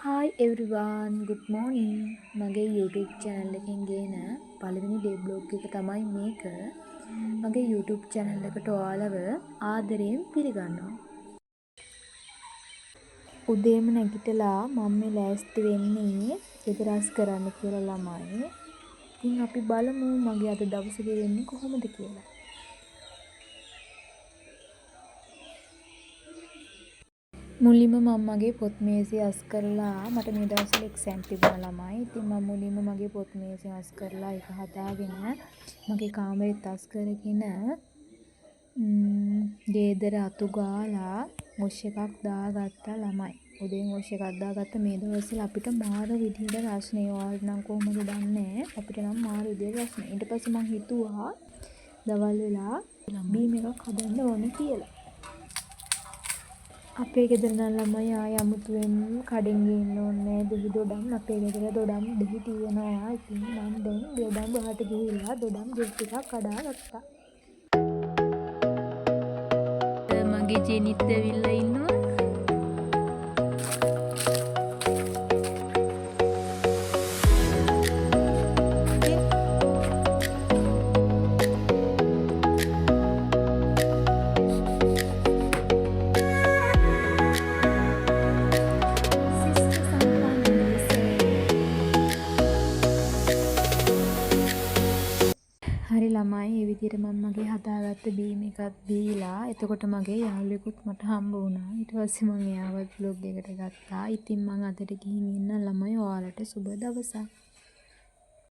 Hi everyone, good morning. මගේ YouTube channel එකෙන් ගේන පළවෙනි day vlog එක තමයි මේක. මගේ YouTube channel එකට ඔයාලව ආදරයෙන් පිළිගන්නවා. උදේම නැගිටලා මම මේ ලෑස්ති වෙන්නේ ගෙදර අස් කරන්න කියලා ළමයි. ඉතින් අපි බලමු මගේ අද දවසේ ගෙවෙන්නේ කොහොමද කියලා. මුලින්ම මම මගේ පොත් මේසය අස් කරලා මට මේ දවස්වල එක්සෑම් තිබුණා ළමයි. ඉතින් මම මුලින්ම මගේ පොත් මේසය අස් කරලා ඒක හදාගෙන මගේ කාමරෙත් අස් කරගෙන ගේදර අතු ගාලා වොෂ් එකක් දාගත්තා ළමයි. උදේන් වොෂ් එකක් දාගත්ත මේ දවස්වල අපිට මාර විදිහට රස්නේ. ඔයාලට නම් කොහොමද දන්නේ? අපිට නම් මාර විදිහට රස්නේ. ඊට පස්සේ මං හිතුවා දවල් වෙලා බීම් එකක් හදන්න ඕනේ කියලා. අපේ ගෙදර නම් ළමයි ආය අමුතුවෙන් කඩෙන් ගේන්න ඕනේ දෙහි දොඩම්. අපේ ගෙදර දොඩම් දෙහි තියෙනවා. ඉතින් මම දැන් දොඩම් වහට ගිහිල්ලා දොඩම් දෙහි ටිකක් කඩා ගත්තා. මගේ ජෙනිත් ඇවිල්ලා ඉන්නවා. හරි ළමයි මේ විදිහට මම මගේ හදාගත්ත බීම් එකක් දීලා එතකොට මගේ යාළුවෙකුත් මට හම්බ වුණා. ඊට පස්සේ මම එයාවත් vlog එකට ගත්තා. ඉතින් මම අදට ගිහින් ඉන්න ළමයි ඔයාලට සුබ දවසක්.